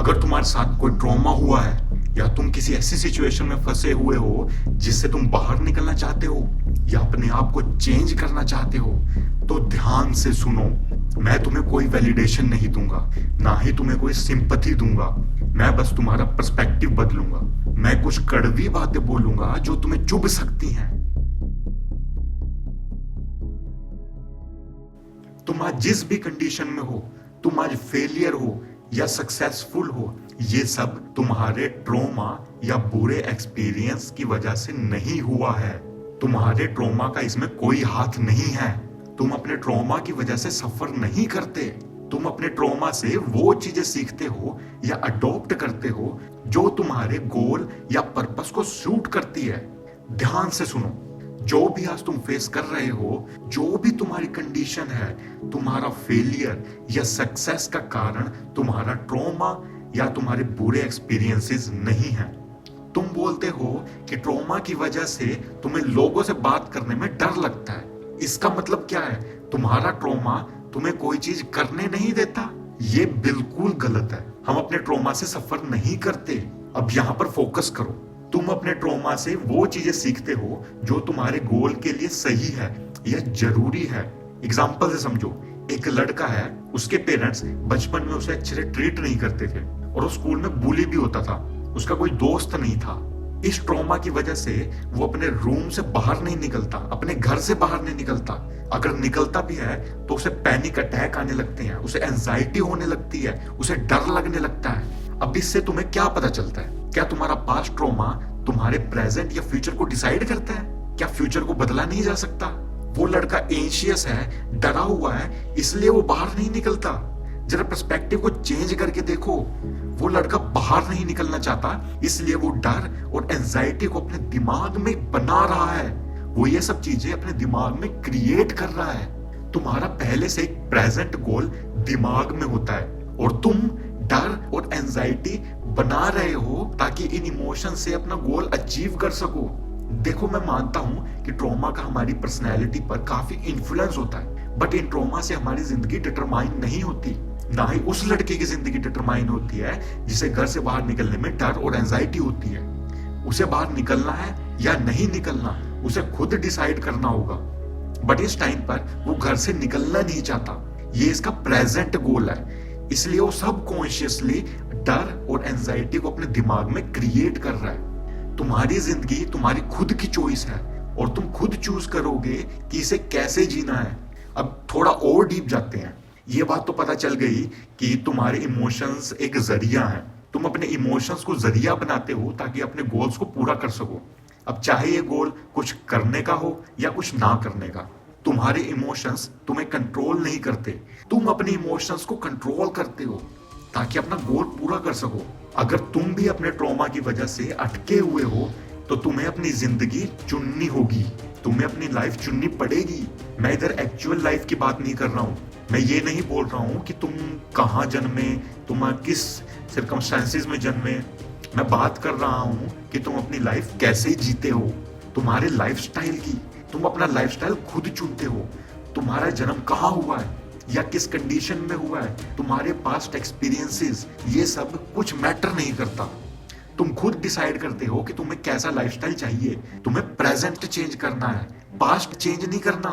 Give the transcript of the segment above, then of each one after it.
अगर तुम्हारे साथ कोई ट्रॉमा हुआ है या तुम किसी ऐसी सिचुएशन में फंसे हुए हो जिससे तुम बाहर निकलना चाहते हो या अपने आप को चेंज करना चाहते हो, तो ध्यान से सुनो। मैं तुम्हें कोई वैलिडेशन नहीं दूंगा, ना ही तुम्हें कोई सिंपैथी दूंगा। मैं बस तुम्हारा पर्सपेक्टिव बदलूंगा। मैं कुछ कड़वी बातें बोलूंगा जो तुम्हें चुभ सकती हैं। तुम आज जिस भी कंडीशन में हो, तुम आज फेलियर हो या सक्सेसफुल हो, ये सब तुम्हारे ट्रॉमा या बुरे एक्सपीरियंस की वजह से नहीं हुआ है। तुम्हारे ट्रॉमा का इसमें कोई हाथ नहीं है। तुम अपने ट्रॉमा की वजह से सफर नहीं करते। तुम अपने ट्रॉमा से वो चीजें सीखते हो या अडॉप्ट करते हो जो तुम्हारे गोल या पर्पस को सूट करती है। ध्यान से सुनो, जो भी आज तुम फेस कर रहे हो, जो भी तुम्हारी कंडीशन है, तुम्हारा फेलियर या सक्सेस का कारण तुम्हारा ट्रॉमा या तुम्हारे बुरे एक्सपीरियंसेस नहीं है। तुम बोलते हो कि ट्रॉमा की वजह से तुम्हें लोगों से बात करने में डर लगता है। इसका मतलब क्या है? तुम्हारा ट्रॉमा तुम्हें कोई चीज करने नहीं देता। ये बिल्कुल गलत है। हम अपने ट्रॉमा से सफर नहीं करते। अब यहाँ पर फोकस करो। तुम अपने ट्रॉमा से वो चीजें सीखते हो जो तुम्हारे गोल के लिए सही है या जरूरी है। एग्जाम्पल से समझो, एक लड़का है, उसके पेरेंट्स बचपन में उसे अच्छे से ट्रीट नहीं करते थे और वो स्कूल में बुली भी होता था। उसका कोई दोस्त नहीं था। इस ट्रॉमा की वजह से वो अपने रूम से बाहर नहीं निकलता, अपने घर से बाहर नहीं निकलता। अगर निकलता भी है तो उसे पैनिक अटैक आने लगते हैं, उसे एंजाइटी होने लगती है, उसे डर लगने लगता है। अब इससे तुम्हें क्या पता चलता है? क्या तुम्हारा पास्ट ट्रॉमा तुम्हारे प्रेजेंट या फ्यूचर को डिसाइड करता है? क्या फ्यूचर को बदला नहीं जा सकता? वो लड़का एंशियस है, डरा हुआ है, इसलिए वो बाहर नहीं निकलता। जरा पर्सपेक्टिव को चेंज करके देखो। वो लड़का बाहर नहीं निकलना चाहता, इसलिए वो डर और एंजाइटी को अपने दिमाग में बना रहा है। वो ये सब चीजें अपने दिमाग में क्रिएट कर रहा है। तुम्हारा पहले से एक प्रेजेंट गोल दिमाग में होता है और तुम डर और एंजाइटी बना रहे हो ताकि इन इमोशन से अपना गोल अचीव कर सको। देखो, मैं मानता हूं कि ट्रॉमा का हमारी पर्सनैलिटी पर काफी इन्फ्लुएंस होता है, बट इन ट्रॉमा से हमारी जिंदगी डिटरमाइन नहीं होती। ना ही उस लड़के की जिंदगी डिटरमाइन होती है जिसे घर से बाहर निकलने में डर और एंजाइटी होती है। उसे बाहर निकलना है या नहीं निकलना, उसे खुद डिसाइड करना होगा। बट इस टाइम पर वो घर से निकलना नहीं चाहता। ये इसका प्रेजेंट गोल है, इसलिए वो सब कॉन्शियसली डर और एंजाइटी को अपने दिमाग में क्रिएट कर रहा है। तुम्हारी जिंदगी तुम्हारी खुद की चॉइस है और तुम खुद चूज करोगे कि इसे कैसे जीना है। अब थोड़ा और डीप जाते हैं। ये बात तो पता चल गई कि तुम्हारे इमोशंस एक जरिया है। तुम अपने इमोशंस को जरिया बनाते हो ताकि अपने गोल्स को पूरा कर सको। अब चाहे ये गोल कुछ करने का हो या कुछ ना करने का, तुम्हारे इमोशंस तुम्हें कंट्रोल नहीं करते। तुम अपने इमोशंस को कंट्रोल करते हो ताकि अपना गोल पूरा कर सको। अगर तुम भी अपने ट्रॉमा की वजह से अटके हुए हो तो तुम्हें अपनी जिंदगी चुननी होगी। तुम्हें अपनी लाइफ चुननी पड़ेगी। मैं इधर एक्चुअल लाइफ की बात नहीं कर रहा हूँ। मैं ये नहीं बोल रहा हूँ कि तुम कहाँ जन्मे, तुम किस सर्कमस्टेंसेस में जन्मे। मैं बात कर रहा हूँ कि तुम अपनी लाइफ कैसे जीते हो, तुम्हारे लाइफस्टाइल की। तुम अपना लाइफस्टाइल खुद चुनते हो। तुम्हारा जन्म कहाँ हुआ है या किस कंडीशन में हुआ है, तुम्हारे पास्ट एक्सपीरियंसेस, ये सब कुछ मैटर नहीं करता। तुम खुद डिसाइड करते हो कि तुम्हें कैसा लाइफस्टाइल चाहिए। तुम्हें प्रेजेंट चेंज करना है, पास्ट चेंज नहीं करना।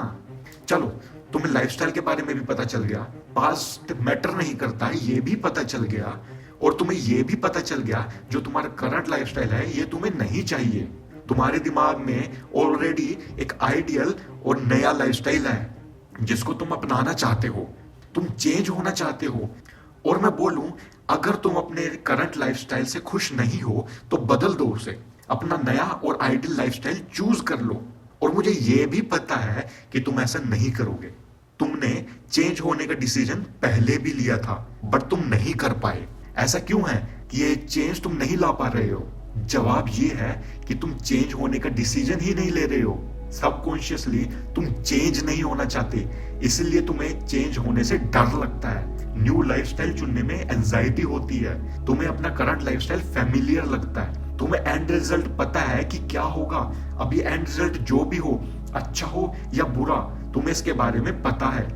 चलो, तुम्हें लाइफस्टाइल के बारे में भी पता चल गया, पास्ट मैटर नहीं करता है ये भी पता चल गया, और तुम्हें ये भी पता चल गया जो तुम्हारा करंट लाइफस्टाइल है ये तुम्हें नहीं चाहिए। तुम्हारे दिमाग में ऑलरेडी एक आइडियल और नया लाइफस्टाइल है जिसको तुम अपनाना चाहते हो। तुम चेंज होना चाहते हो। और मैं बोलूं, अगर तुम अपने करंट लाइफस्टाइल से खुश नहीं हो तो बदल दो उसे। अपना नया और आइडियल लाइफस्टाइल चूज कर लो। और मुझे यह भी पता है कि तुम ऐसा नहीं करोगे। तुमने चेंज होने का डिसीजन पहले भी लिया था बट तुम नहीं कर पाए। ऐसा क्यों है कि ये चेंज तुम नहीं ला पा रहे हो? जवाब ये है कि तुम चेंज होने का डिसीजन ही नहीं ले रहे हो। सबकॉन्शियसली तुम चेंज नहीं होना चाहते, इसलिए तुम्हें चेंज होने से डर लगता है। न्यू लाइफस्टाइल चुनने में एंजाइटी होती है। तुम्हें अपना करंट लाइफस्टाइल फैमिलियर लगता है। तुम्हें एंड रिजल्ट पता है कि क्या होगा। अब ये एंड रिजल्ट जो भी हो, अच्छा हो या बुरा, तुम्हें इसके बारे में पता है।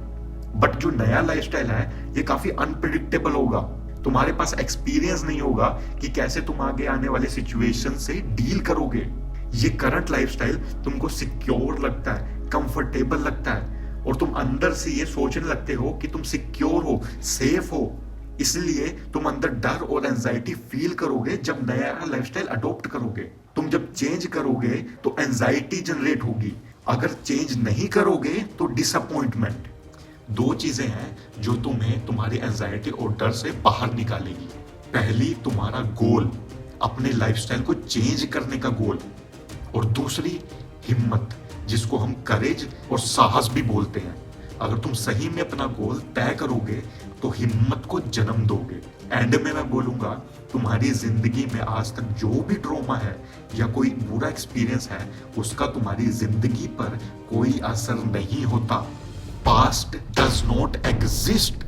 बट जो नया लाइफस्टाइल है ये काफी अनप्रिडिक्टेबल होगा। तुम्हारे पास एक्सपीरियंस नहीं होगा कि कैसे तुम आगे आने वाले सिचुएशन से डील करोगे। ये करंट लाइफस्टाइल तुमको सिक्योर लगता है, कंफर्टेबल लगता है, और तुम अंदर से ये सोचने लगते हो कि तुम सिक्योर हो, सेफ हो। इसलिए तुम अंदर डर और एंजाइटी फील करोगे जब नया लाइफस्टाइल अडॉप्ट करोगे। तुम जब चेंज करोगे तो एंजाइटी जनरेट होगी, अगर चेंज नहीं करोगे तो डिसअपॉइंटमेंट। दो चीजें हैं जो तुम्हें तुम्हारी एंजाइटी और डर से बाहर निकालेगी। पहली, तुम्हारा गोल, अपने लाइफस्टाइल को चेंज करने का गोल, और दूसरी हिम्मत, जिसको हम करेज और साहस भी बोलते हैं। अगर तुम सही में अपना गोल तय करोगे तो हिम्मत को जन्म दोगे। एंड में मैं बोलूंगा, तुम्हारी जिंदगी में आज तक जो भी ट्रॉमा है या कोई बुरा एक्सपीरियंस है, उसका तुम्हारी जिंदगी पर कोई असर नहीं होता। Past does not exist,